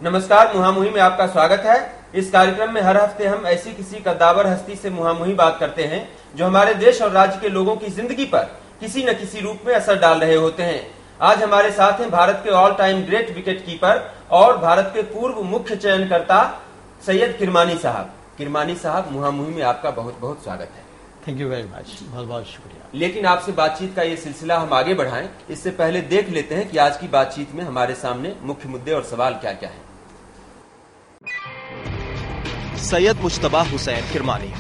नमस्कार, मुहामुही में आपका स्वागत है। इस कार्यक्रम में हर हफ्ते हम ऐसी किसी कद्दावर हस्ती से मुहामुही बात करते हैं जो हमारे देश और राज्य के लोगों की जिंदगी पर किसी न किसी रूप में असर डाल रहे होते हैं। आज हमारे साथ हैं भारत के all time great wicket keeper और भारत के पूर्व मुख्य चयनकर्ता सैयद किरमानी साहब। किरमानी साहब, मुहामुही में आपका बहुत बहुत स्वागत है। थैंक यू वेरी मच, बहुत बहुत शुक्रिया। लेकिन आपसे बातचीत का ये सिलसिला हम आगे बढ़ाएं, इससे पहले देख लेते हैं कि आज की बातचीत में हमारे सामने मुख्य मुद्दे और सवाल क्या क्या है। सैयद मुश्तबा हुसैन किरमानी।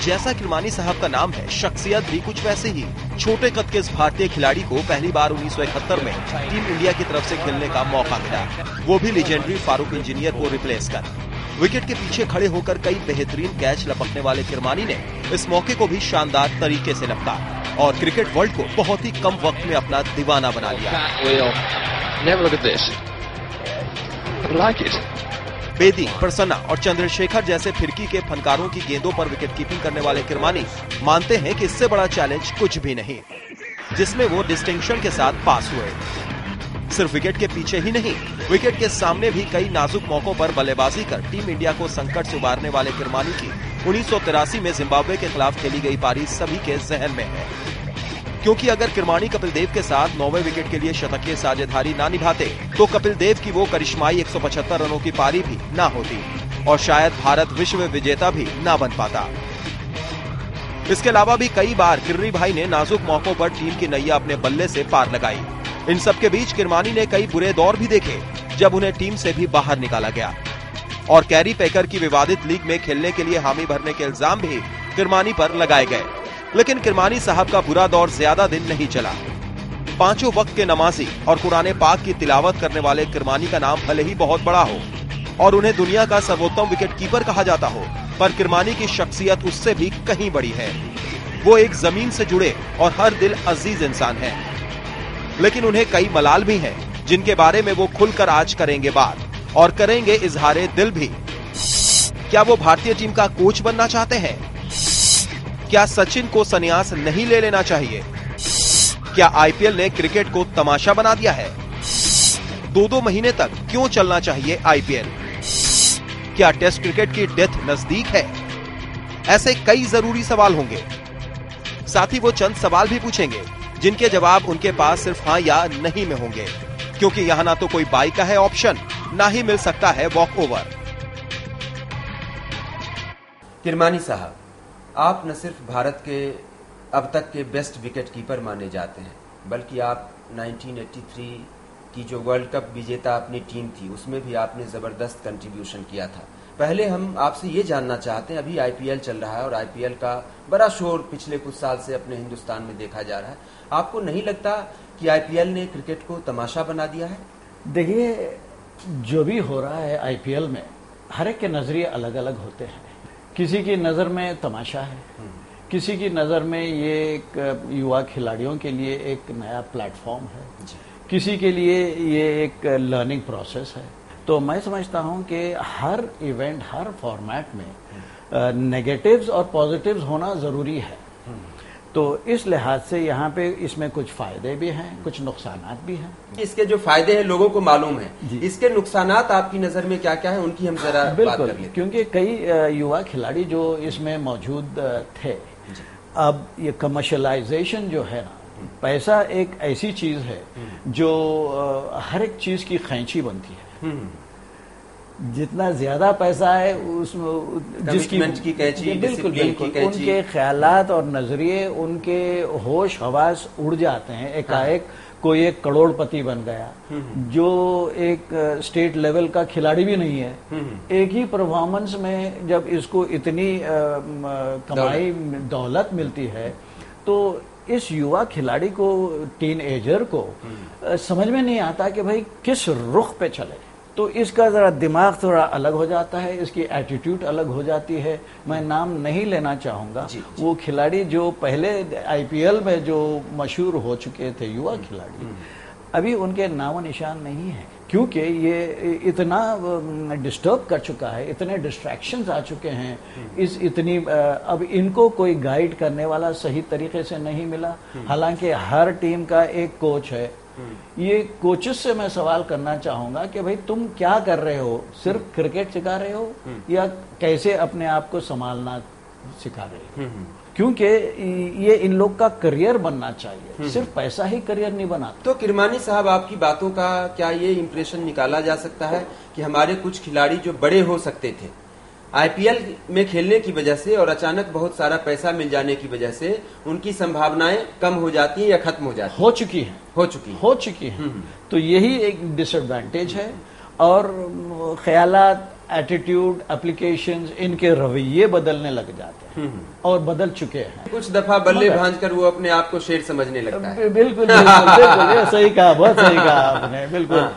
जैसा किरमानी साहब का नाम है, शख्सियत भी कुछ वैसे ही। छोटे कद के इस भारतीय खिलाड़ी को पहली बार 1971 में टीम इंडिया की तरफ से खेलने का मौका मिला, वो भी लीजेंडरी फारूक इंजीनियर को रिप्लेस कर। विकेट के पीछे खड़े होकर कई बेहतरीन कैच लपकने वाले किरमानी ने इस मौके को भी शानदार तरीके से लपका और क्रिकेट वर्ल्ड को बहुत ही कम वक्त में अपना दीवाना बना लिया। बेदी, प्रसन्ना और चंद्रशेखर जैसे फिरकी के फनकारों की गेंदों पर विकेट कीपिंग करने वाले किरमानी मानते हैं कि इससे बड़ा चैलेंज कुछ भी नहीं, जिसमें वो डिस्टिंक्शन के साथ पास हुए। सिर्फ विकेट के पीछे ही नहीं, विकेट के सामने भी कई नाजुक मौकों पर बल्लेबाजी कर टीम इंडिया को संकट से उबारने वाले किरमानी की 1983 में जिम्बाब्वे के खिलाफ खेली गई पारी सभी के जहन में है। क्योंकि अगर किरमानी कपिल देव के साथ 9वें विकेट के लिए शतकीय साझेदारी ना निभाते तो कपिल देव की वो करिश्माई 175 रनों की पारी भी ना होती और शायद भारत विश्व विजेता भी ना बन पाता। इसके अलावा भी कई बार किर्री भाई ने नाजुक मौकों पर टीम की नैया अपने बल्ले से पार लगाई। इन सब के बीच किरमानी ने कई बुरे दौर भी देखे जब उन्हें टीम से भी बाहर निकाला गया और कैरी पेकर की विवादित लीग में खेलने के लिए हामी भरने के इल्जाम भी किरमानी पर लगाए गए। लेकिन किरमानी साहब का बुरा दौर ज्यादा दिन नहीं चला। पांचों वक्त के नमाजी और कुरान पाक की तिलावत करने वाले किरमानी का नाम भले ही बहुत बड़ा हो और उन्हें दुनिया का सर्वोत्तम विकेट कीपर कहा जाता हो, पर किरमानी की शख्सियत उससे भी कहीं बड़ी है। वो एक जमीन से जुड़े और हर दिल अजीज इंसान है। लेकिन उन्हें कई मलाल भी हैं, जिनके बारे में वो खुलकर आज करेंगे बात और करेंगे इजहारे दिल भी। क्या वो भारतीय टीम का कोच बनना चाहते हैं? क्या सचिन को संन्यास नहीं ले लेना चाहिए? क्या आईपीएल ने क्रिकेट को तमाशा बना दिया है? 2-2 महीने तक क्यों चलना चाहिए आईपीएल? क्या टेस्ट क्रिकेट की डेथ नजदीक है? ऐसे कई जरूरी सवाल होंगे। साथ ही वो चंद सवाल भी पूछेंगे जिनके जवाब उनके पास सिर्फ हाँ या नहीं में होंगे, क्योंकि यहाँ ना तो कोई बाई का है ऑप्शन, ना ही मिल सकता है वॉक ओवर। किरमानी साहब, आप न सिर्फ भारत के अब तक के बेस्ट विकेट कीपर माने जाते हैं, बल्कि आप 1983 की जो वर्ल्ड कप विजेता अपनी टीम थी उसमें भी आपने जबरदस्त कंट्रीब्यूशन किया था। पहले हम आपसे ये जानना चाहते हैं, अभी आईपीएल चल रहा है और आईपीएल का बड़ा शोर पिछले कुछ साल से अपने हिंदुस्तान में देखा जा रहा है। आपको नहीं लगता कि आईपीएल ने क्रिकेट को तमाशा बना दिया है? देखिए, जो भी हो रहा है आईपीएल में, हर एक के नजरिए अलग अलग होते हैं। किसी की नज़र में तमाशा है, किसी की नज़र में ये एक युवा खिलाड़ियों के लिए एक नया प्लेटफॉर्म है, किसी के लिए ये एक लर्निंग प्रोसेस है। तो मैं समझता हूँ कि हर इवेंट, हर फॉर्मेट में नेगेटिव्स और पॉजिटिव्स होना ज़रूरी है। तो इस लिहाज से यहाँ पे इसमें कुछ फायदे भी हैं, कुछ नुकसानात भी हैं। इसके जो फायदे हैं लोगों को मालूम है, इसके नुकसानात आपकी नजर में क्या क्या है, उनकी हम जरा बात कर लेते हैं। क्योंकि कई युवा खिलाड़ी जो इसमें मौजूद थे, अब ये कमर्शलाइजेशन जो है ना, पैसा एक ऐसी चीज है जो हर एक चीज की खैंची बनती है। जितना ज्यादा पैसा है उसमें जिसकी की कैंची, बिल्कुल उनके ख्यालात और नजरिए, उनके होश हवास उड़ जाते हैं। एकाएक कोई एक करोड़पति बन गया जो एक स्टेट लेवल का खिलाड़ी भी नहीं है, एक ही परफॉर्मेंस में जब इसको इतनी कमाई दौलत मिलती है, तो इस युवा खिलाड़ी को, टीन एजर को समझ में नहीं आता कि भाई किस रुख पे चले। तो इसका जरा दिमाग थोड़ा अलग हो जाता है, इसकी एटीट्यूड अलग हो जाती है। मैं नाम नहीं लेना चाहूंगा, वो खिलाड़ी जो पहले आईपीएल में जो मशहूर हो चुके थे युवा खिलाड़ी, अभी उनके नामो निशान नहीं है, क्योंकि ये इतना डिस्टर्ब कर चुका है, इतने डिस्ट्रैक्शंस आ चुके हैं, अब इनको कोई गाइड करने वाला सही तरीके से नहीं मिला। हालांकि हर टीम का एक कोच है, ये कोचेस से मैं सवाल करना चाहूंगा कि भाई तुम क्या कर रहे हो, सिर्फ क्रिकेट सिखा रहे हो या कैसे अपने आप को संभालना सिखा रहे हो? क्योंकि ये इन लोग का करियर बनना चाहिए, सिर्फ पैसा ही करियर नहीं बना। तो किरमानी साहब, आपकी बातों का क्या ये इम्प्रेशन निकाला जा सकता है कि हमारे कुछ खिलाड़ी जो बड़े हो सकते थे, आईपीएल में खेलने की वजह से और अचानक बहुत सारा पैसा मिल जाने की वजह से उनकी संभावनाएं कम हो जाती हैं या खत्म हो जाती हैं? हो चुकी हैं। तो यही एक डिसएडवांटेज है। और ख्यालात, एटीट्यूड, एप्लीकेशंस, इनके रवैये बदलने लग जाते हैं और बदल चुके हैं। कुछ दफा बल्ले भांज कर वो अपने आप को शेर समझने लगता है। बिल्कुल बिल्कुल, सही कहा, बहुत सही कहा आपने, बिल्कुल।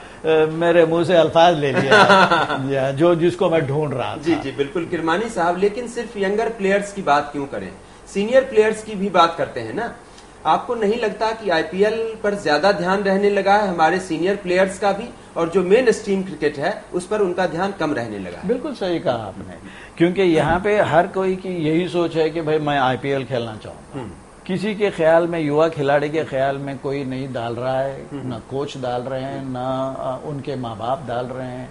मेरे मुंह से अल्फाज ले लिया जो जिसको मैं ढूंढ रहा था। जी बिल्कुल किरमानी साहब, लेकिन सिर्फ यंगर प्लेयर्स की बात क्यों करें, सीनियर प्लेयर्स की भी बात करते हैं ना। आपको नहीं लगता कि आईपीएल पर ज्यादा ध्यान रहने लगा है हमारे सीनियर प्लेयर्स का भी, और जो मेन स्ट्रीम क्रिकेट है उस पर उनका ध्यान कम रहने लगा है? बिल्कुल सही कहा आपने, क्योंकि यहाँ पे हर कोई की यही सोच है कि भाई मैं आईपीएल खेलना चाहूंगा। किसी के ख्याल में, युवा खिलाड़ी के ख्याल में कोई नहीं डाल रहा है, ना कोच डाल रहे हैं, ना उनके माँ बाप डाल रहे हैं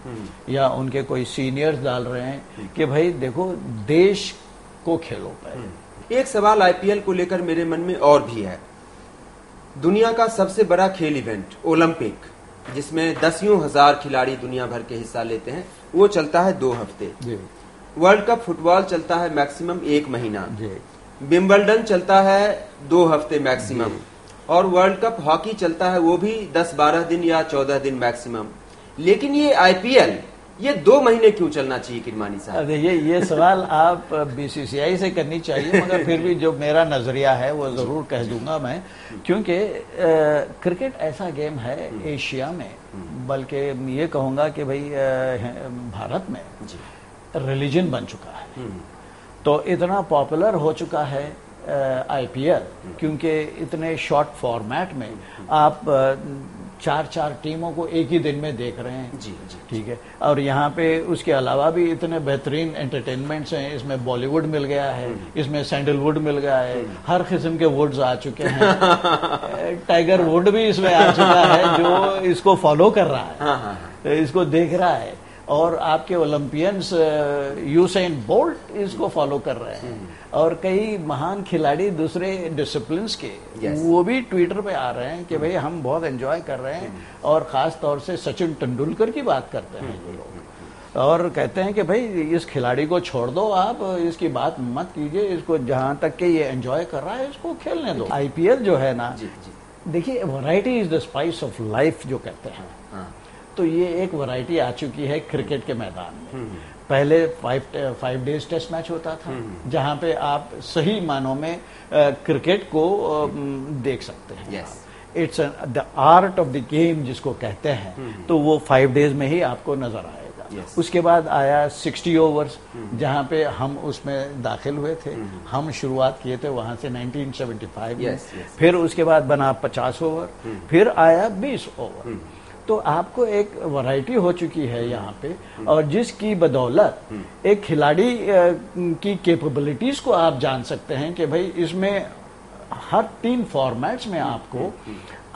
या उनके कोई सीनियर्स डाल रहे हैं कि भाई देखो देश को खेलो पहले। एक सवाल आईपीएल को लेकर मेरे मन में और भी है। दुनिया का सबसे बड़ा खेल इवेंट ओलंपिक, जिसमें 10,000 खिलाड़ी दुनिया भर के हिस्सा लेते हैं, वो चलता है 2 हफ्ते। वर्ल्ड कप फुटबॉल चलता है मैक्सिमम 1 महीना। विंबलडन चलता है 2 हफ्ते मैक्सिमम, और वर्ल्ड कप हॉकी चलता है वो भी 10-12 दिन या 14 दिन मैक्सिमम। लेकिन ये आईपीएल ये 2 महीने क्यों चलना चाहिए किरमानी साहब? ये सवाल आप बीसीसीआई से करनी चाहिए, मगर फिर भी जो मेरा नजरिया है वो जरूर कह दूंगा मैं, क्योंकि क्रिकेट ऐसा गेम है एशिया में, बल्कि ये कहूंगा कि भाई भारत में रिलीजन बन चुका है। तो इतना पॉपुलर हो चुका है आईपीएल, क्योंकि इतने शॉर्ट फॉर्मेट में आप 4 टीमों को एक ही दिन में देख रहे हैं। जी ठीक है। और यहाँ पे उसके अलावा भी इतने बेहतरीन एंटरटेनमेंट्स हैं। इसमें बॉलीवुड मिल गया है, इसमें सैंडलवुड मिल गया है, हर किस्म के वुड्स आ चुके हैं। टाइगर वुड भी इसमें आ चुका है जो इसको फॉलो कर रहा है, इसको देख रहा है। और आपके ओलंपियंस यूसेन बोल्ट इसको फॉलो कर रहे हैं, और कई महान खिलाड़ी दूसरे डिसिप्लिन्स के वो भी ट्विटर पे आ रहे हैं कि भाई हम बहुत एंजॉय कर रहे हैं। और खास तौर से सचिन तेंदुलकर की बात करते हैं ये लोग, और कहते हैं कि भाई इस खिलाड़ी को छोड़ दो, आप इसकी बात मत कीजिए, इसको जहां तक के ये एंजॉय कर रहा है इसको खेलने दो। आईपीएल जो है ना, देखिए variety is the spice of life जो कहते हैं, तो ये एक वैरायटी आ चुकी है क्रिकेट के मैदान में। पहले 5 डेज टेस्ट मैच होता था, जहां पे आप सही मानों में क्रिकेट को देख सकते हैं। It's the art of the game जिसको कहते हैं, तो वो 5 डेज में ही आपको नजर आएगा। उसके बाद आया 60 ओवर्स, जहां पे हम उसमें दाखिल हुए थे। हम शुरुआत किए थे वहां से 1975 में। फिर उसके बाद बना 50 ओवर, फिर आया 20 ओवर। तो आपको एक वैरायटी हो चुकी है यहाँ पे, और जिसकी बदौलत एक खिलाड़ी की कैपेबिलिटीज को आप जान सकते हैं कि भाई इसमें हर 3 फॉर्मेट्स में आपको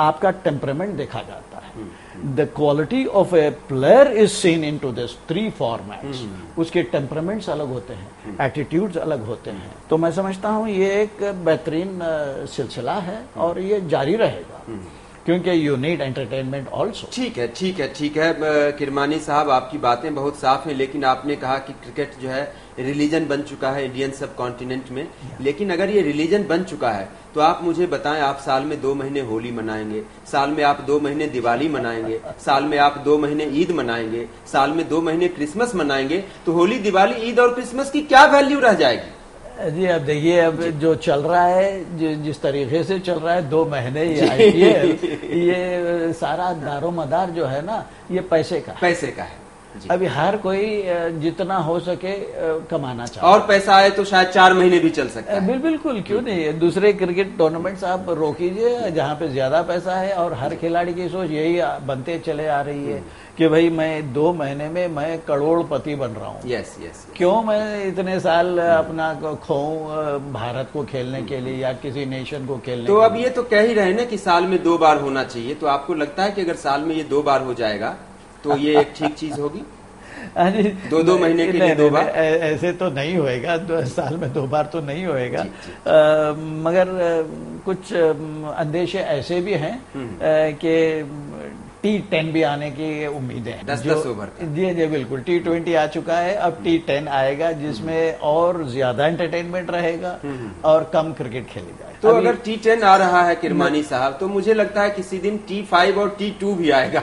आपका टेम्परामेंट देखा जाता है। The quality of A player is seen into this 3 formats. उसके टेम्परामेंट्स अलग होते हैं, एटीट्यूड्स अलग होते हैं। तो मैं समझता हूँ ये एक बेहतरीन सिलसिला है और ये जारी रहेगा, क्योंकि यू नीड एंटरटेनमेंट ऑल्सो। ठीक है किरमानी साहब, आपकी बातें बहुत साफ हैं, लेकिन आपने कहा कि क्रिकेट जो है रिलीजन बन चुका है इंडियन सब कॉन्टिनेंट में। लेकिन अगर ये रिलीजन बन चुका है तो आप मुझे बताएं, आप साल में 2 महीने होली मनाएंगे, साल में आप 2 महीने दिवाली मनाएंगे, साल में आप 2 महीने ईद मनाएंगे, साल में 2 महीने क्रिसमस मनाएंगे, तो होली, दिवाली, ईद और क्रिसमस की क्या वैल्यू रह जाएगी? जी अब देखिए, अब जो चल रहा है, जिस तरीके से चल रहा है 2 महीने ये आईपीएल, ये सारा दारोमदार जो है ना, ये पैसे का है। अभी हर कोई जितना हो सके कमाना चाहता और पैसा आए तो शायद 4 महीने भी चल सकता है। बिल्कुल, क्यों नहीं। दूसरे क्रिकेट टूर्नामेंट्स आप रोकीजिए जहां पे ज्यादा पैसा है, और हर खिलाड़ी की सोच यही बनते चले आ रही है कि भाई मैं 2 महीने में मैं करोड़पति बन रहा हूँ। Yes yes. क्यों मैं इतने साल अपना खोऊं भारत को खेलने के लिए या किसी नेशन को खेलने तो के अब ये तो कह ही रहे हैं ना कि साल में 2 बार होना चाहिए, तो आपको लगता है कि अगर साल में ये 2 बार हो जाएगा तो ये एक ठीक चीज होगी? 2 महीने के लिए 2 बार ऐसे तो नहीं होएगा, 2 साल में 2 बार तो नहीं होएगा। मगर कुछ अंदेशे ऐसे भी हैं कि T10 भी आने की उम्मीदें हैं। 10 ओवर। जी बिल्कुल। T20 आ चुका है, अब T10 आएगा जिसमें और ज्यादा एंटरटेनमेंट रहेगा और कम क्रिकेट खेली जाए। तो अगर T10 आ रहा है किरमानी साहब, तो मुझे लगता है किसी दिन T5 और T2 भी आएगा।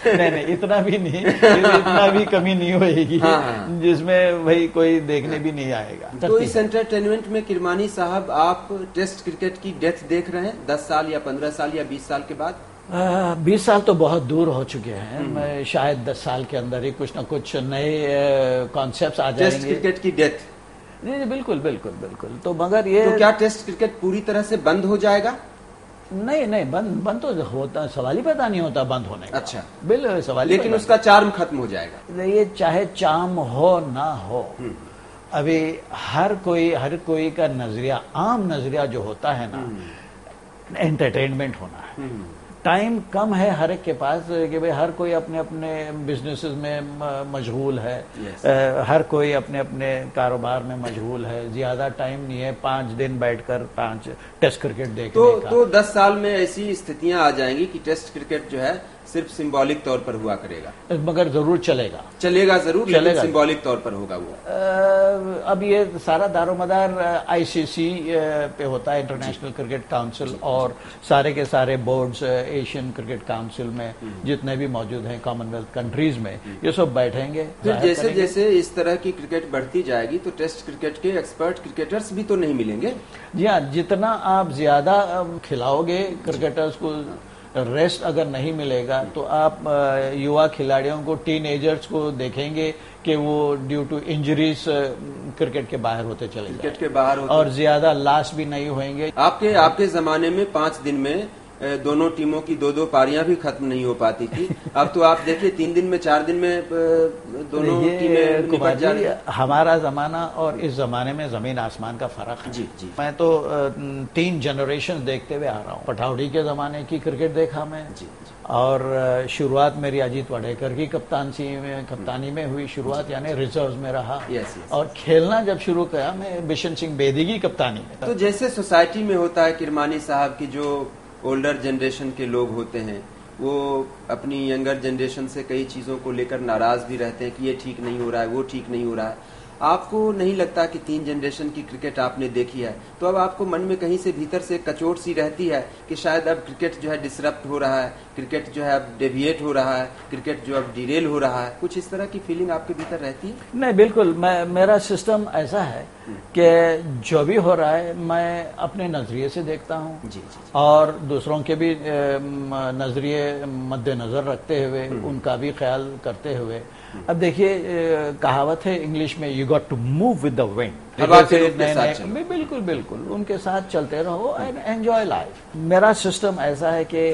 नहीं, इतना भी नहीं, इतना भी कमी नहीं होगी जिसमें भाई कोई देखने भी नहीं आएगा। तो इस एंटरटेनमेंट में किरमानी साहब आप टेस्ट क्रिकेट की डेथ देख रहे हैं 10 साल या 15 साल या 20 साल के बाद? 20 साल तो बहुत दूर हो चुके हैं। मैं शायद 10 साल के अंदर ही कुछ न कुछ नए कॉन्सेप्ट्स आ जाएंगे। टेस्ट क्रिकेट की डेथ? नहीं, बिल्कुल बिल्कुल बिल्कुल। तो मगर ये तो क्या टेस्ट क्रिकेट पूरी तरह से बंद हो जाएगा? नहीं, बंद तो होता, सवाल ही पैदा नहीं होता बंद होने का। अच्छा, बिल्कुल सवाल। लेकिन उसका चार्म खत्म हो जाएगा। ये चाहे चार्म हो ना हो, अभी हर कोई का नजरिया, आम नजरिया जो होता है ना, एंटरटेनमेंट होना है। टाइम कम है हर एक के पास कि भाई हर कोई अपने अपने बिजनेसेस में मशगूल है। हर कोई अपने अपने कारोबार में मशगूल है। ज्यादा टाइम नहीं है 5 दिन बैठकर 5 टेस्ट क्रिकेट देखने का। तो 10 साल में ऐसी स्थितियां आ जाएंगी कि टेस्ट क्रिकेट जो है सिर्फ सिंबॉलिक तौर पर हुआ करेगा, मगर जरूर चलेगा जरूर, लेकिन सिंबॉलिक तौर पर होगा वो। अब ये सारा दारोमदार आईसीसी पे होता है, इंटरनेशनल क्रिकेट काउंसिल, और सारे के सारे बोर्ड्स एशियन क्रिकेट काउंसिल में जितने भी मौजूद हैं कॉमनवेल्थ कंट्रीज में, ये सब बैठेंगे। फिर जैसे जैसे इस तरह की क्रिकेट बढ़ती जाएगी तो टेस्ट क्रिकेट के एक्सपर्ट क्रिकेटर्स भी तो नहीं मिलेंगे। जी हाँ, जितना आप ज्यादा खिलाओगे क्रिकेटर्स को, रेस्ट अगर नहीं मिलेगा तो आप युवा खिलाड़ियों को, टीनेजर्स को देखेंगे कि वो ड्यू टू इंजरीज क्रिकेट के बाहर होते चले जाएंगे, क्रिकेट के बाहर होते, और ज्यादा लास्ट भी नहीं होंगे। आपके जमाने में 5 दिन में दोनों टीमों की 2-2 पारियां भी खत्म नहीं हो पाती थी। अब तो आप देखिए 3 दिन में 4 दिन में दोनों टीमें निपट जा रही। हमारा जमाना और इस जमाने में जमीन आसमान का फर्क है। जी जी। मैं तो 3 जनरेशन देखते हुए आ रहा हूँ। पठाउडी के जमाने की क्रिकेट देखा मैं जी, और शुरुआत मेरी अजीत वाडेकर की कप्तानी में हुई शुरुआत, यानी रिजर्व में रहा। और खेलना जब शुरू किया मैं बिशन सिंह बेदी की कप्तानी में। तो जैसे सोसाइटी में होता है किरमानी साहब की, जो ओल्डर जनरेशन के लोग होते हैं वो अपनी यंगर जनरेशन से कई चीज़ों को लेकर नाराज भी रहते हैं कि ये ठीक नहीं हो रहा है, वो ठीक नहीं हो रहा है। आपको नहीं लगता कि 3 जनरेशन की क्रिकेट आपने देखी है तो अब आपको मन में कहीं से भीतर से कचोट सी रहती है कि शायद अब क्रिकेट जो है डिसरप्ट हो रहा है, क्रिकेट जो है अब डेविएट हो रहा है, क्रिकेट जो अब डिरेल हो रहा है? कुछ इस तरह की फीलिंग आपके भीतर रहती है? नहीं, बिल्कुल। मेरा सिस्टम ऐसा है कि जो भी हो रहा है मैं अपने नजरिए से देखता हूँ और दूसरों के भी नजरिए मद्देनजर रखते हुए उनका भी ख्याल करते हुए। अब देखिए कहावत है इंग्लिश में, you got to move with the wind. बिल्कुल बिल्कुल, उनके साथ चलते रहो एंड एंजॉय लाइफ। मेरा सिस्टम ऐसा है कि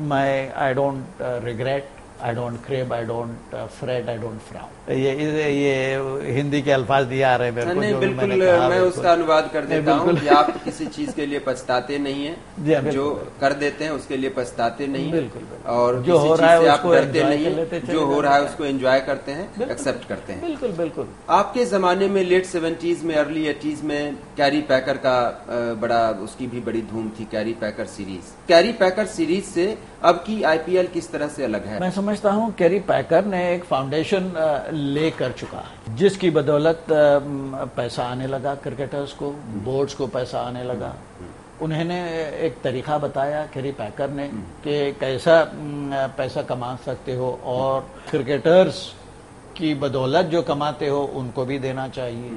मैं I don't regret, I don't crave, I don't fret, I don't frown. ये हिंदी के अल्फाज दिए आ रहे हैं मेरे को। नहीं, बिल्कुल मैं उसका अनुवाद कर देता हूँ कि आप किसी चीज के लिए पछताते नहीं हैं, जो कर देते हैं उसके लिए पछताते नहीं हैं, और जो हो रहा है आप डरते नहीं हैं, जो हो रहा है उसको एंजॉय करते हैं, एक्सेप्ट करते हैं। बिल्कुल बिल्कुल। आपके जमाने में लेट 70s में, अर्ली 80s में कैरी पैकर का उसकी भी बड़ी धूम थी, कैरी पैकर सीरीज। कैरी पैकर सीरीज से अब की आईपीएल किस तरह से अलग है? मैं समझता हूँ कैरी पैकर ने एक फाउंडेशन ले कर चुका है जिसकी बदौलत पैसा आने लगा क्रिकेटर्स को, बोर्ड्स को पैसा आने लगा। उन्होंने एक तरीका बताया कैरी पैकर ने कि कैसा पैसा कमा सकते हो और क्रिकेटर्स की बदौलत जो कमाते हो उनको भी देना चाहिए।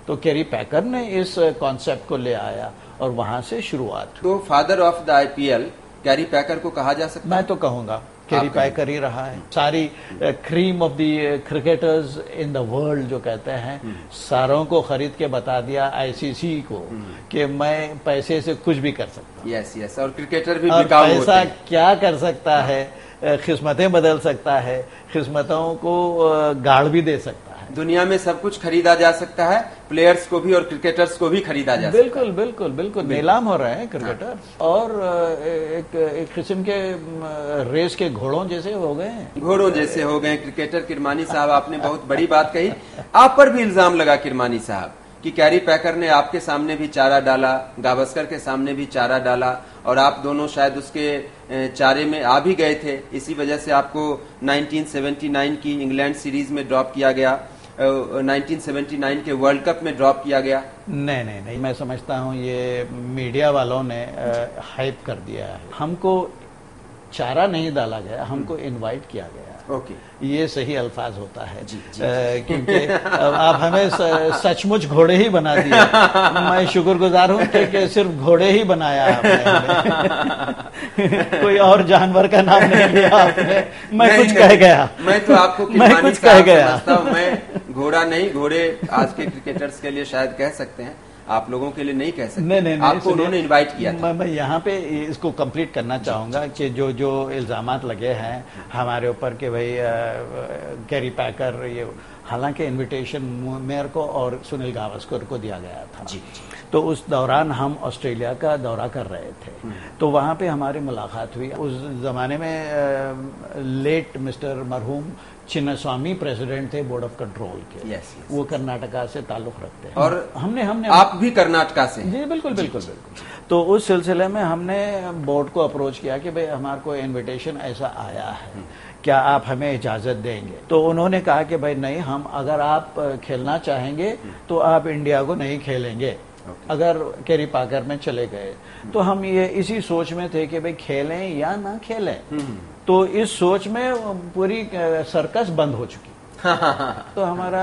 तो कैरी पैकर ने इस कॉन्सेप्ट को ले आया और वहां से शुरुआत। तो father of the IPL Kerry Packer को कहा जा सकता है? मैं तो कहूंगा कैरी पैकर ही रहा है। सारी cream of the cricketers in the world जो कहते हैं, सारों को खरीद के बता दिया आईसीसी को कि मैं पैसे से कुछ भी कर सकता हूँ। यस यस, और क्रिकेटर भी और बिकाऊ होते पैसा हैं। क्या कर सकता है, किस्मतें बदल सकता है, किस्मतों को गाड़ भी दे सकता है। दुनिया में सब कुछ खरीदा जा सकता है, प्लेयर्स को भी और क्रिकेटर्स को भी खरीदा जा सकता है। बिल्कुल बिल्कुल बिल्कुल नीलाम हो रहे हैं क्रिकेटर्स। और एक किस्म के रेस के घोड़ों जैसे हो गए हैं। घोड़ों जैसे हो गए क्रिकेटर। किरमानी साहब, आपने बहुत बड़ी बात कही। आप पर भी इल्जाम लगा किरमानी साहब कि कैरी पैकर ने आपके सामने भी चारा डाला, गावस्कर के सामने भी चारा डाला, और आप दोनों शायद उसके चारे में आ भी गए थे। इसी वजह से आपको 1979 की इंग्लैंड सीरीज में ड्रॉप किया गया, 1979 के वर्ल्ड कप में ड्रॉप किया गया। नहीं, मैं समझता हूँ ये मीडिया वालों ने हाइप कर दिया है। हमको चारा नहीं डाला गया, हमको इनवाइट किया गया। ओके, ये सही अल्फाज होता है। जी। क्योंकि आप हमें सचमुच घोड़े ही बना दिए। मैं शुक्रगुजार हूँ कि सिर्फ घोड़े ही बनाया आपने। कोई और जानवर का नाम नहीं लिया आपने। मैं कुछ कह गया। मैं तो आपको मैं कुछ कह गया। मैं घोड़ा नहीं, घोड़े आज के क्रिकेटर्स के लिए शायद कह सकते हैं, आप लोगों के लिए नहीं कह सकते। नहीं, आपको उन्होंने इनवाइट किया था। मैं यहाँ पे इसको कंप्लीट करना चाहूंगा कि जो इल्जामात लगे हैं हमारे ऊपर कि भाई कैरी पैकर, ये हालांकि इनविटेशन मेयर को और सुनील गावस्कर को दिया गया था। जी। तो उस दौरान हम ऑस्ट्रेलिया का दौरा कर रहे थे, तो वहाँ पे हमारी मुलाकात हुई। उस जमाने में लेट मिस्टर मरहूम चिन्नस्वामी प्रेसिडेंट थे बोर्ड ऑफ कंट्रोल के। यस। वो कर्नाटका से ताल्लुक रखते हैं। और हमने आप भी कर्नाटका से? जी बिल्कुल। तो उस सिलसिले में हमने बोर्ड को अप्रोच किया कि भाई हमारे को इनविटेशन ऐसा आया है, क्या आप हमें इजाजत देंगे? तो उन्होंने कहा कि भाई नहीं, हम अगर आप खेलना चाहेंगे तो आप इंडिया को नहीं खेलेंगे। अगर कैरी पैकर में चले गए तो हम ये इसी सोच में थे कि भाई खेलें या ना खेलें। तो इस सोच में पूरी सर्कस बंद हो चुकी। तो हमारा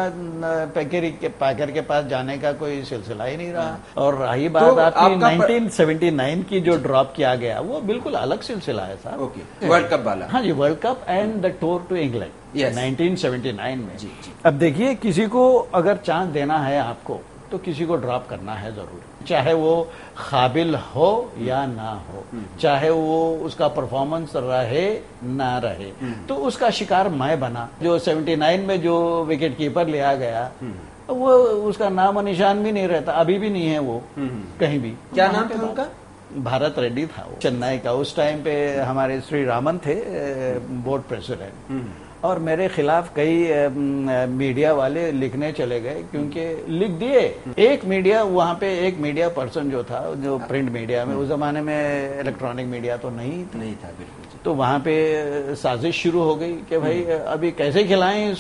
पैकर के पास जाने का कोई सिलसिला ही नहीं रहा। और रही बात तो आपकी 1979 की जो जी। ड्रॉप किया गया, वो बिल्कुल अलग सिलसिला है साहब। ओके, वर्ल्ड कप वाला। हाँ जी, world cup and the tour to England. Yes. 1979 में। जी। अब देखिए, किसी को अगर चांस देना है आपको तो किसी को ड्रॉप करना है जरूर, चाहे वो काबिल हो या ना हो, चाहे वो उसका परफॉर्मेंस रहे ना रहे। तो उसका शिकार मैं बना। जो 79 में जो विकेट कीपर लिया गया, वो उसका नाम और निशान भी नहीं रहता, अभी भी नहीं है वो कहीं भी। क्या नाम था उनका? भारत रेड्डी था वो, चेन्नई का। उस टाइम पे हमारे श्री रामन थे बोर्ड प्रेसिडेंट। और मेरे खिलाफ कई मीडिया वाले लिखने चले गए, क्योंकि लिख दिए। एक मीडिया वहाँ पे, एक मीडिया पर्सन जो था, जो प्रिंट मीडिया में, उस जमाने में इलेक्ट्रॉनिक मीडिया तो नहीं था बिल्कुल। तो वहाँ पे साजिश शुरू हो गई कि भाई अभी कैसे खिलाएं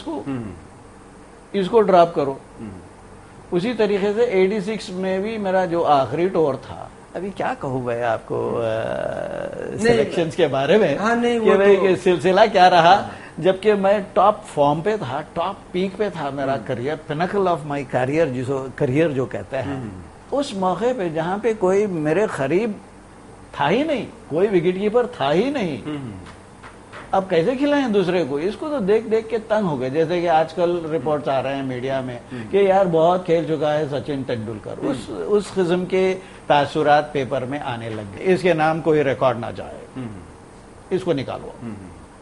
इसको ड्रॉप करो। उसी तरीके से 86 में भी मेरा जो आखिरी टूर था, अभी क्या कहूँ मैं आपको सिलेक्शंस के बारे में। हाँ, नहीं, कि भाई सिलसिला क्या रहा, जबकि मैं टॉप फॉर्म पे था, टॉप पीक पे था मेरा career, pinnacle of my career, जिसको करियर जो कहते हैं। उस मौके पे जहाँ पे कोई मेरे करीब था ही नहीं, कोई विकेट कीपर था ही नहीं, अब कैसे खिलाएं दूसरे को? इसको तो देख देख के तंग हो गए। जैसे कि आजकल रिपोर्ट्स आ रहे हैं मीडिया में कि यार बहुत खेल चुका है सचिन तेंदुलकर, उस किस्म के तासुरात पेपर में आने लग गए। इसके नाम कोई रिकॉर्ड ना जाए, इसको निकालो।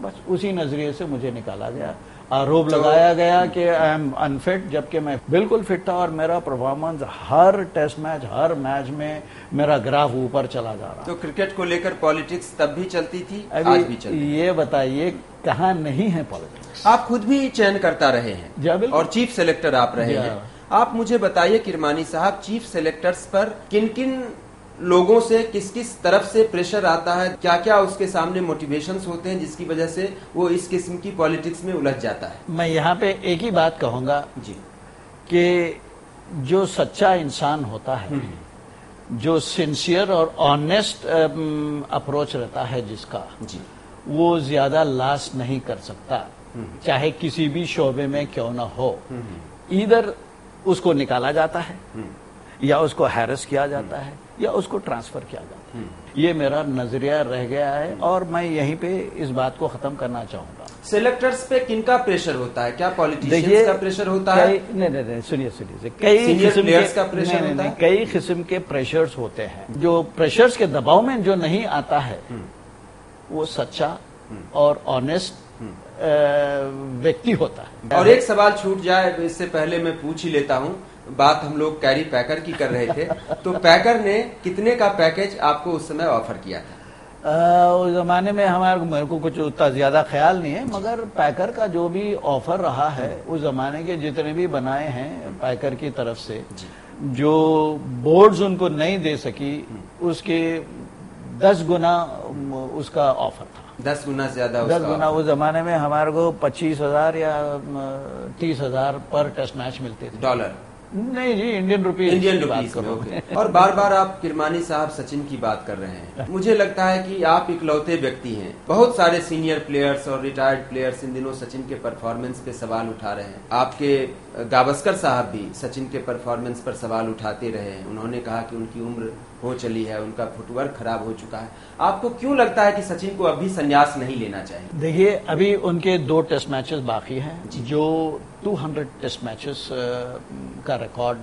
बस उसी नजरिए से मुझे निकाला गया, आरोप लगाया गया कि आई एम अनफिट, जबकि मैं बिल्कुल फिट था। और मेरा परफॉर्मेंस हर टेस्ट मैच, हर मैच में मेरा ग्राफ ऊपर चला जा रहा। तो क्रिकेट को लेकर पॉलिटिक्स तब भी चलती थी, आज भी चलती है। ये बताइए कहाँ नहीं है पॉलिटिक्स? आप खुद भी चयन करता रहे हैं और चीफ सेलेक्टर आप रहे हैं। आप मुझे बताइए किरमानी साहब, चीफ सेलेक्टर्स पर किन किन लोगों से, किस किस तरफ से प्रेशर आता है, क्या क्या उसके सामने मोटिवेशंस होते हैं जिसकी वजह से वो इस किस्म की पॉलिटिक्स में उलझ जाता है? मैं यहाँ पे एक ही बात कहूंगा जी, कि जो सच्चा इंसान होता है, जो सिंसियर और ऑनेस्ट अप्रोच रहता है जिसका, जी, वो ज्यादा लास्ट नहीं कर सकता, चाहे किसी भी शोबे में क्यों ना हो। इधर उसको निकाला जाता है या उसको हैरेस किया जाता है या उसको ट्रांसफर किया जाता है। ये मेरा नजरिया रह गया है और मैं यहीं पे इस बात को खत्म करना चाहूंगा। सेलेक्टर्स पे किनका प्रेशर होता है? क्या पॉलिटिशियंस का प्रेशर होता है? नहीं, सुनिए, कई किस्म के प्रेशर्स होते हैं। जो प्रेशर्स के दबाव में जो नहीं आता है वो सच्चा और ऑनेस्ट व्यक्ति होता है। और एक सवाल छूट जाए इससे पहले मैं पूछ ही लेता हूँ, बात हम लोग कैरी पैकर की कर रहे थे, तो पैकर ने कितने का पैकेज आपको उस समय ऑफर किया था? उस जमाने में मेरे को कुछ उतना ज्यादा ख्याल नहीं है, मगर पैकर का जो भी ऑफर रहा है उस जमाने के जितने भी बनाए हैं पैकर की तरफ से, जो बोर्ड्स उनको नहीं दे सकी उसके 10 गुना उसका ऑफर था। 10 गुना ज्यादा? 10 गुना। उस जमाने में हमारे को 25,000 या 30,000 पर टेस्ट मैच मिलते थे। डॉलर? नहीं जी, इंडियन रुपीज में। ओके। और बार बार आप किरमानी साहब सचिन की बात कर रहे हैं। मुझे लगता है कि आप इकलौते व्यक्ति हैं। बहुत सारे सीनियर प्लेयर्स और रिटायर्ड प्लेयर्स इन दिनों सचिन के परफॉर्मेंस पे सवाल उठा रहे हैं। आपके गावस्कर साहब भी सचिन के परफॉर्मेंस पर सवाल उठाते रहे हैं। उन्होंने कहा कि उनकी उम्र हो चली है, उनका फुटवर्क खराब हो चुका है। आपको क्यों लगता है कि सचिन को अभी संन्यास नहीं लेना चाहिए? देखिए, अभी उनके 2 टेस्ट मैचेस बाकी हैं, जो 200 टेस्ट मैचेस का रिकॉर्ड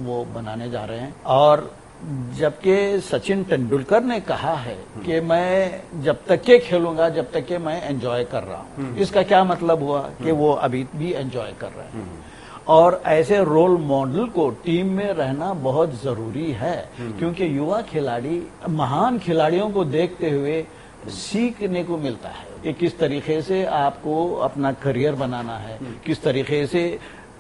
वो बनाने जा रहे हैं। और जबकि सचिन तेंदुलकर ने कहा है कि मैं जब तक के खेलूंगा जब तक के मैं एंजॉय कर रहा हूं, इसका क्या मतलब हुआ कि वो अभी भी एंजॉय कर रहे हैं। और ऐसे रोल मॉडल को टीम में रहना बहुत जरूरी है, क्योंकि युवा खिलाड़ी महान खिलाड़ियों को देखते हुए सीखने को मिलता है कि किस तरीके से आपको अपना करियर बनाना है, किस तरीके से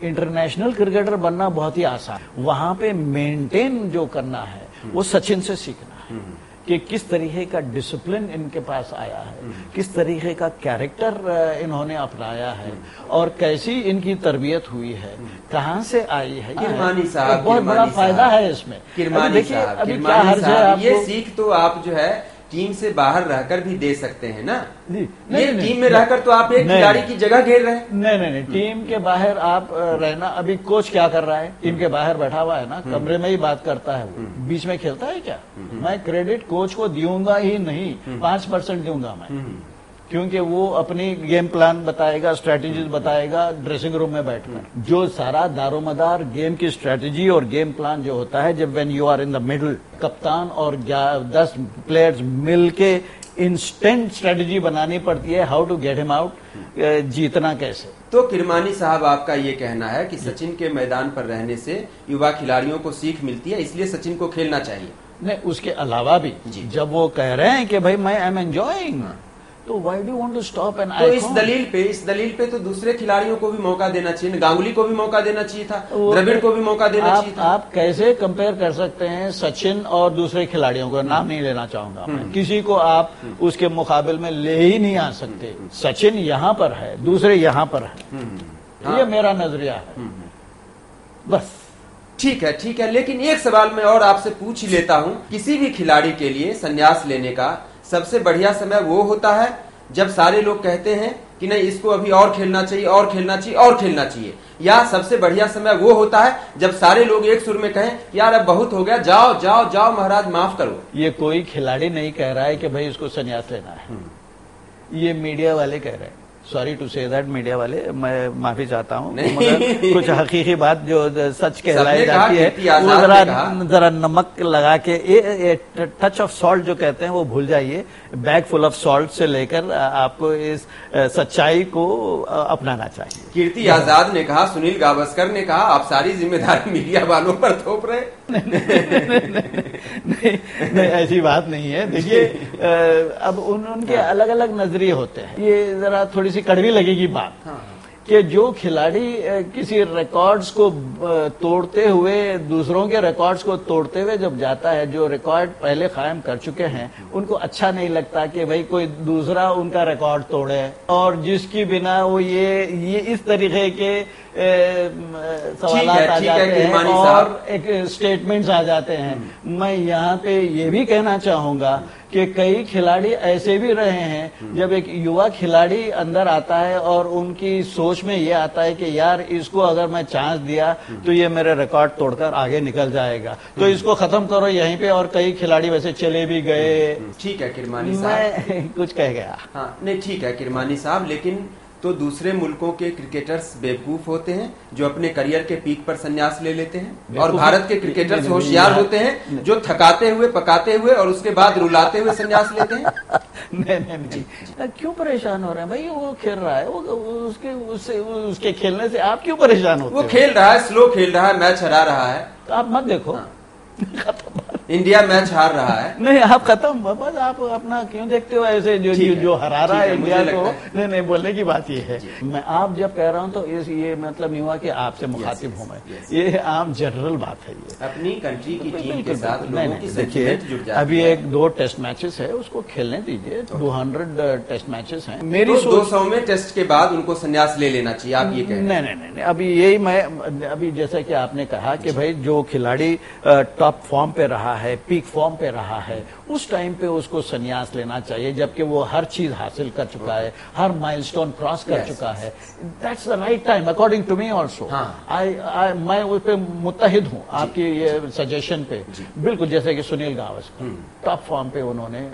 इंटरनेशनल क्रिकेटर बनना बहुत ही आसान, वहां पे मेंटेन जो करना है वो सचिन से सीखना है कि किस तरीके का डिसिप्लिन इनके पास आया है, किस तरीके का कैरेक्टर इन्होंने अपनाया है और कैसी इनकी तरबियत हुई है, कहां से आई है। किरमानी साहब, बहुत बड़ा फायदा है इसमें। देखिए, अभी क्या हर्ज है आपको? ये सीख तो आप जो है टीम से बाहर रहकर भी दे सकते हैं ना। ये टीम में रहकर तो आप एक खिलाड़ी की जगह घेर रहे हैं। नहीं, टीम के बाहर आप रहना। अभी कोच क्या कर रहा है? टीम के बाहर बैठा हुआ है ना, कमरे में ही बात करता है, वो बीच में खेलता है क्या? मैं क्रेडिट कोच को दूंगा ही नहीं, 5% दूंगा मैं, क्योंकि वो अपनी गेम प्लान बताएगा, स्ट्रेटेजीज बताएगा ड्रेसिंग रूम में बैठकर। जो सारा दारोमदार गेम की स्ट्रेटेजी और गेम प्लान जो होता है, जब when you are in the middle, कप्तान और 10 प्लेयर्स मिलके इंस्टेंट स्ट्रेटेजी बनानी पड़ती है, how to get him out, जीतना कैसे। तो किरमानी साहब, आपका ये कहना है कि सचिन के मैदान पर रहने से युवा खिलाड़ियों को सीख मिलती है, इसलिए सचिन को खेलना चाहिए? नहीं, उसके अलावा भी जब वो कह रहे हैं कि भाई मैं आई एम एंजॉयिंग, तो why do want to stop and तो इस दलील पे तो दूसरे खिलाड़ियों को भी मौका देना चाहिए। गांगुली को भी मौका देना चाहिए था, द्रविड़ को भी मौका देना चाहिए था। आप कैसे कंपेयर कर सकते हैं सचिन और दूसरे खिलाड़ियों को? नाम नहीं लेना चाहूंगा मैं, किसी को आप उसके मुकाबले में ले ही नहीं आ सकते। सचिन यहाँ पर है, दूसरे यहाँ पर है, ये मेरा नजरिया है बस। ठीक है, लेकिन एक सवाल मैं और आपसे पूछ ही लेता हूं। किसी भी खिलाड़ी के लिए संन्यास लेने का सबसे बढ़िया समय वो होता है जब सारे लोग कहते हैं कि नहीं, इसको अभी और खेलना चाहिए, और खेलना चाहिए, और खेलना चाहिए, या सबसे बढ़िया समय वो होता है जब सारे लोग एक सुर में कहें यार अब बहुत हो गया, जाओ जाओ जाओ महाराज माफ करो। ये कोई खिलाड़ी नहीं कह रहा है कि भाई इसको संन्यास लेना है, ये मीडिया वाले कह रहे हैं। Sorry to say that, media वाले, मैं माफी चाहता हूँ, मगर कुछ हकीकी बात जो सच कहलाई जाती है वो जरा नमक लगा के, टच ऑफ सॉल्ट जो कहते हैं वो भूल जाइए। बैग फुल ऑफ सॉल्ट से लेकर आपको इस सच्चाई को अपनाना चाहिए। कीर्ति आजाद ने कहा, सुनील गावस्कर ने कहा, आप सारी जिम्मेदारी मीडिया वालों पर थोप रहे। नहीं, ऐसी बात नहीं है। देखिए, अब उनके अलग अलग नजरिए होते हैं। ये जरा थोड़ी सी कड़वी लगेगी बात कि जो खिलाड़ी किसी रिकॉर्ड्स को तोड़ते हुए, दूसरों के रिकॉर्ड्स को तोड़ते हुए जब जाता है, जो रिकॉर्ड पहले कायम कर चुके हैं, उनको अच्छा नहीं लगता कि भाई कोई दूसरा उनका रिकॉर्ड तोड़े, और जिसकी बिना वो ये इस तरीके के सवालात आ जाते हैं और एक स्टेटमेंट्स आ जाते हैं। मैं यहाँ पे ये भी कहना चाहूंगा कि कई खिलाड़ी ऐसे भी रहे हैं जब एक युवा खिलाड़ी अंदर आता है और उनकी सोच में ये आता है कि यार इसको अगर मैं चांस दिया तो ये मेरे रिकॉर्ड तोड़कर आगे निकल जाएगा, तो इसको खत्म करो यहीं पे, और कई खिलाड़ी वैसे चले भी गए। ठीक है किरमानी साहब, मैं कुछ कह गया। हाँ नहीं ठीक है किरमानी साहब, लेकिन तो दूसरे मुल्कों के क्रिकेटर्स बेवकूफ होते हैं जो अपने करियर के पीक पर संन्यास ले लेते हैं, और भारत के क्रिकेटर्स होशियार होते हैं जो थकाते हुए पकाते हुए और उसके बाद रुलाते हुए संन्यास लेते हैं। नहीं, क्यों परेशान हो रहे हैं भाई? वो खेल रहा है, वो उसके खेलने से आप क्यों परेशान होते हैं? वो खेल रहा है, स्लो खेल रहा है, मैच हरा रहा है, तो आप मत देखो। इंडिया मैच हार रहा है। नहीं आप खत्म, बस आप अपना क्यों देखते हो ऐसे जो हरा रहा है इंडिया को? नहीं बोलने की बात ये है, मैं आप जब कह रहा हूँ तो ये मतलब नहीं हुआ कि आपसे मुखातिब हूँ मैं, ये आम जनरल बात है। ये अपनी कंट्री की टीम के साथ लोगों की देखिए जुड़ जाती है। अभी 1-2 टेस्ट मैचेस है, उसको खेलने दीजिए। 200 टेस्ट मैचेस हैं। मेरी 200वें टेस्ट के बाद उनको संन्यास ले लेना चाहिए, आप ये कह रहे हैं? नहीं, अभी यही मैं अभी जैसा कि आपने कहा कि भाई जो खिलाड़ी टॉप फॉर्म पे रहा है, पीक फॉर्म पे रहा है, उस टाइम पे उसको संन्यास लेना चाहिए, जबकि वो हर चीज हासिल कर चुका है, हर माइलस्टोन क्रॉस कर चुका है। That's the right time according to me also. मैं उस पे मुत्तहिद हूँ आपकी ये सजेशन पे, बिल्कुल, जैसे कि सुनील गावस्कर टॉप फॉर्म पे उन्होंने,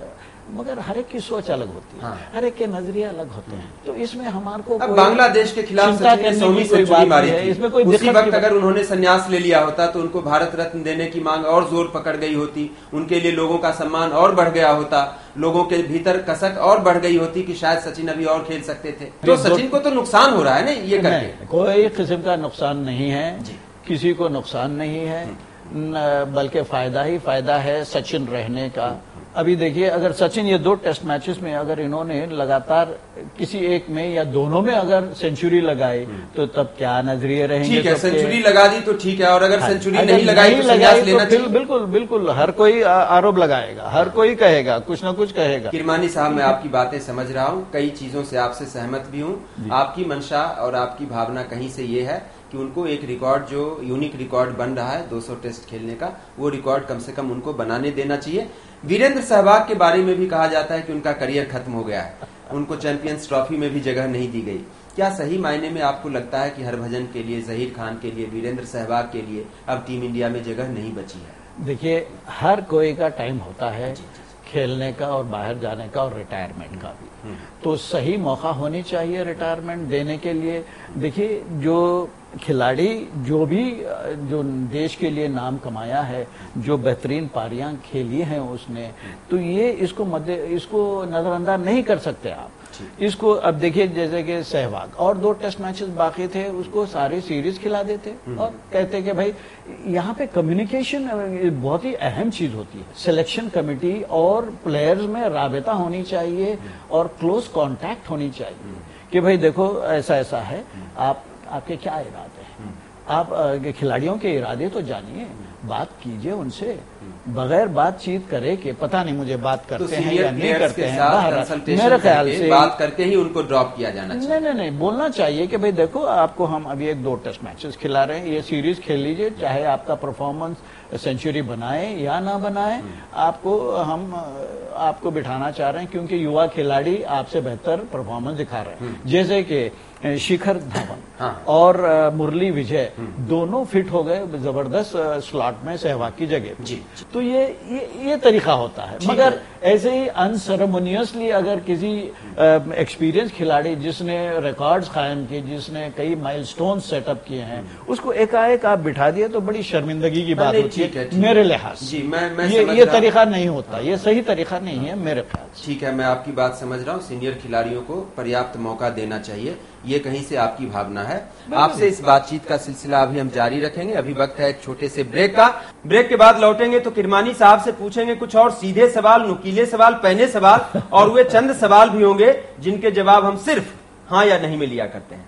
मगर हर एक की सोच अलग होती है, हर एक के नजरिए अलग होते हैं, तो इसमें हमारे को बांग्लादेश के खिलाफ सचिन ने 100वीं सेंचुरी मारी थी, इसमें कोई उसी वक्त अगर उन्होंने संन्यास ले लिया होता तो उनको भारत रत्न देने की मांग और जोर पकड़ गई होती, उनके लिए लोगों का सम्मान और बढ़ गया होता, लोगों के भीतर कसक और बढ़ गई होती कि शायद सचिन अभी और खेल सकते थे। तो सचिन को तो नुकसान हो रहा है ना ये करके? कोई किस्म का नुकसान नहीं है, किसी को नुकसान नहीं है, बल्कि फायदा ही फायदा है सचिन रहने का। अभी देखिए अगर सचिन ये 2 टेस्ट मैचेस में अगर इन्होंने लगातार किसी एक में या दोनों में अगर सेंचुरी लगाई तो तब क्या नजरिए रहेंगे? ठीक है, सेंचुरी लगा दी तो ठीक है, और अगर सेंचुरी नहीं लगाई तो संन्यास लेना चाहिए। बिल्कुल हर कोई आरोप लगाएगा, हर कोई कहेगा, कुछ ना कुछ कहेगा। किरमानी साहब मैं आपकी बातें समझ रहा हूँ, कई चीजों से आपसे सहमत भी हूँ। आपकी मंशा और आपकी भावना कहीं से ये है कि उनको एक रिकॉर्ड, जो यूनिक रिकॉर्ड बन रहा है 200 टेस्ट खेलने का, वो रिकॉर्ड कम से कम उनको बनाने देना चाहिए। वीरेंद्र सहवाग के बारे में भी कहा जाता है कि उनका करियर खत्म हो गया है, उनको चैंपियंस ट्रॉफी में भी जगह नहीं दी गई। क्या सही मायने में आपको लगता है कि हरभजन के लिए, जहीर खान के लिए, वीरेंद्र सहवाग के लिए अब टीम इंडिया में जगह नहीं बची है? देखिए हर कोई का टाइम होता है खेलने का और बाहर जाने का और रिटायरमेंट का भी, तो सही मौका होनी चाहिए रिटायरमेंट देने के लिए। देखिए जो खिलाड़ी जो देश के लिए नाम कमाया है, जो बेहतरीन पारियां खेली हैं उसने, तो ये इसको नजरअंदाज नहीं कर सकते आप इसको। अब देखिए जैसे कि सहवाग और 2 टेस्ट मैचेस बाकी थे, उसको सारी सीरीज खिला देते और कहते कि भाई यहाँ पे कम्युनिकेशन बहुत ही अहम चीज होती है। सिलेक्शन कमेटी और प्लेयर्स में राबता होनी चाहिए और क्लोज कांटेक्ट होनी चाहिए कि भाई देखो ऐसा है, आपके क्या इरादे हैं, आप खिलाड़ियों के इरादे तो जानिए, बात कीजिए उनसे, बगैर बातचीत करे कि पता नहीं मुझे बात करते हैं या नहीं करते हैं, मेरे ख्याल से बात करके ही उनको ड्रॉप किया जाना चाहिए। नहीं बोलना चाहिए कि भाई देखो आपको हम अभी 1-2 टेस्ट मैचेस खिला रहे हैं, ये सीरीज खेल लीजिए, चाहे आपका परफॉर्मेंस सेंचुरी बनाए या ना बनाए, हम आपको बिठाना चाह रहे हैं क्योंकि युवा खिलाड़ी आपसे बेहतर परफॉर्मेंस दिखा रहे हैं। जैसे कि शिखर धवन और मुरली विजय दोनों फिट हो गए जबरदस्त स्लॉट में सहवाग की जगह। तो ये तरीका होता है, मगर ऐसे ही अनसेरेमोनियसली अगर किसी एक्सपीरियंस खिलाड़ी जिसने रिकॉर्ड्स कायम किए, जिसने कई माइलस्टोन सेटअप किए हैं, उसको एकाएक आप बिठा दिए तो बड़ी शर्मिंदगी की बात होती है मेरे लिहाज से। ये तरीका नहीं होता, ये सही तरीका नहीं है मेरे ख्याल से। ठीक है, मैं आपकी बात समझ रहा हूँ, सीनियर खिलाड़ियों को पर्याप्त मौका देना चाहिए, ये कहीं से आपकी भावना है। आपसे इस बातचीत का सिलसिला अभी हम जारी रखेंगे। अभी वक्त है एक छोटे से ब्रेक का। ब्रेक के बाद लौटेंगे तो किरमानी साहब से पूछेंगे कुछ और सीधे सवाल, नुकीले सवाल, पहने सवाल, और वे चंद सवाल भी होंगे जिनके जवाब हम सिर्फ हाँ या नहीं में लिया करते हैं।